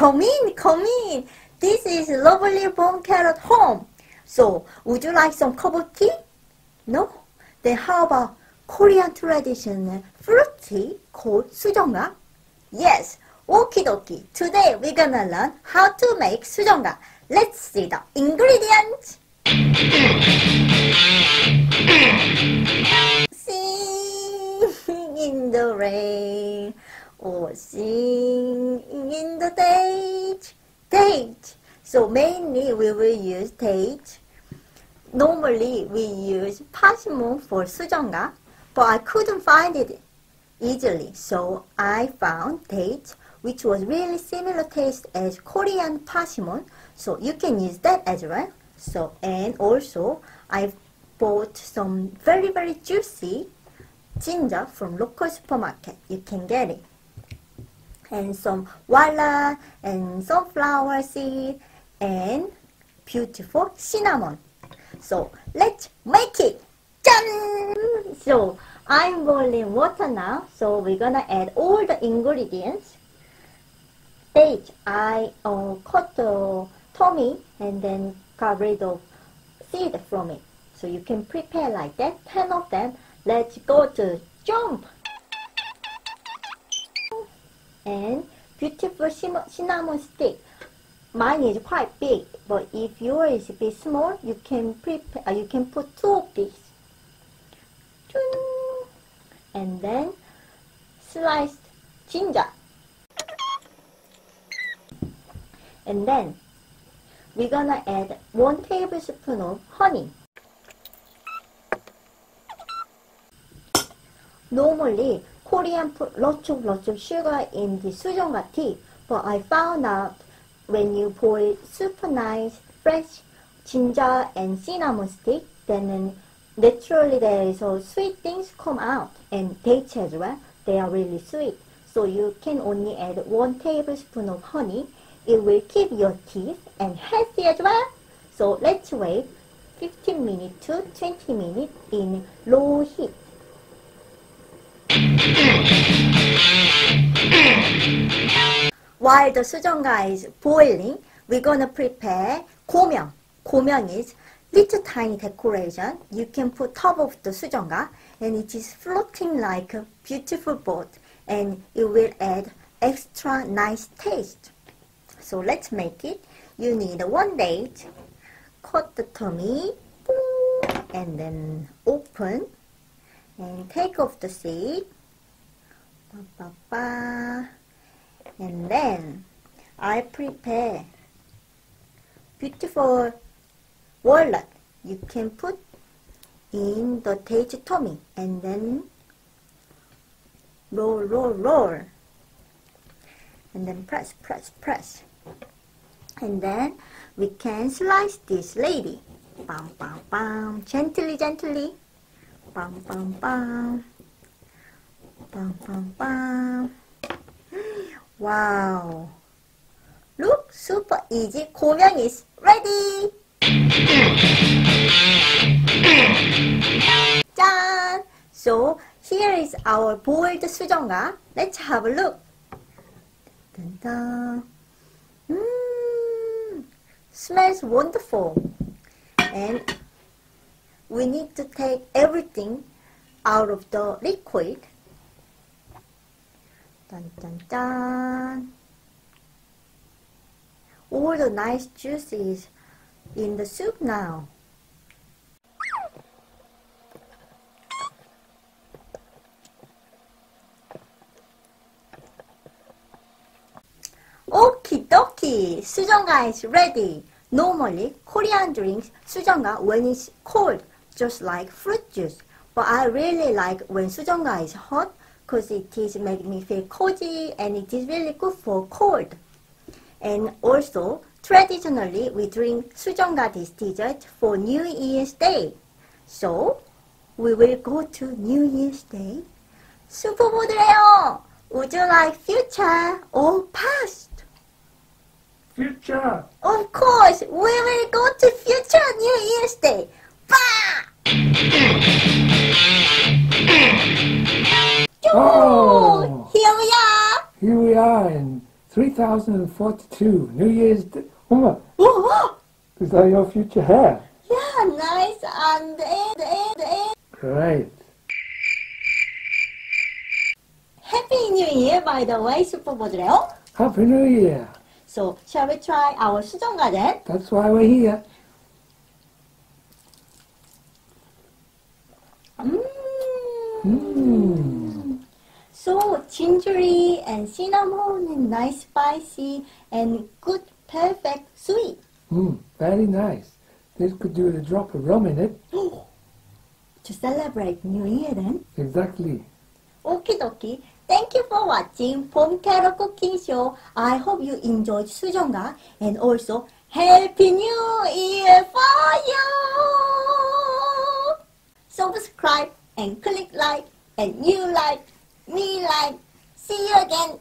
Come in, come in. This is lovely Bom Carrot home. So, would you like some cup of tea? No? Then how about Korean traditional fruit tea called Sujeonggwa? Yes, okie dokie. Today we're gonna learn how to make Sujeonggwa. Let's see the ingredients. Sing in the rain or sing in the date. Date. So mainly we will use date. Normally we use Parsimon for Sujeonggwa, but I couldn't find it easily. So I found date, which was really similar taste as Korean Parsimon. So you can use that as well. So, and also I bought some very juicy ginger from local supermarket. You can get it. And some walnut and sunflower seed and beautiful cinnamon. So let's make it. Jan! So I'm boiling water now. So we're gonna add all the ingredients. Date, I cut the tummy and then got rid of seed from it. So you can prepare like that, 10 of them. Let's go to jump. And beautiful cinnamon stick. Mine is quite big, but if yours is a bit small, you can prepare. You can put 2 of these. And then sliced ginger. And then we're gonna add 1 tablespoon of honey. Normally, Korean put lots of sugar in the Sujeonggwa tea, but I found out when you boil super nice, fresh ginger and cinnamon stick, then naturally there is all sweet things come out, and dates as well, they are really sweet. So you can only add 1 tablespoon of honey. It will keep your teeth and healthy as well. So let's wait 15 minutes to 20 minutes in low heat. While the Sujeonggwa is boiling, we're gonna prepare gommyeong. Gommyeong is little tiny decoration. You can put top of the Sujeonggwa, and it is floating like a beautiful boat, and it will add extra nice taste. So let's make it. You need 1 date, cut the tummy, and then open, and take off the seed. And then I prepare beautiful walnut. You can put in the date tummy and then roll. And then press. And then we can slice this lady. Bam. Gently. Bam. Wow. Look, super easy. gommyeong is ready. Jan! So here is our boiled Sujeonggwa. Let's have a look. Dun, dun. Smells wonderful. And we need to take everything out of the liquid. Dun. All the nice juice is in the soup now. Okie dokie, Sujeonggwa is ready. Normally, Korean drinks Sujeonggwa when it's cold, just like fruit juice. But I really like when Sujeonggwa is hot, because it is make me feel cozy and it is really good for cold. And also, traditionally, we drink Sujeonggwa this dessert for New Year's Day. So, we will go to New Year's Day. 슈퍼모드래요. Would you like future or past? Future. Of course, we will go to future New Year's Day. Oh, here we are. here we are, and 3042. New Year's Day. Oma, Oh, is that your future hair? yeah, nice. And Great. Happy New Year, by the way, 슈퍼보드래요. Happy New Year. So, shall we try our 수정과 then? That's why we're here. So gingery and cinnamon and nice spicy and good perfect sweet. Very nice. This could do with a drop of rum in it. To celebrate New Year then. Exactly. Okie dokie. Thank you for watching Bom Carrot cooking show. I hope you enjoyed 수정과 and also Happy New Year for you. Subscribe and click like and you like, me like. See you again.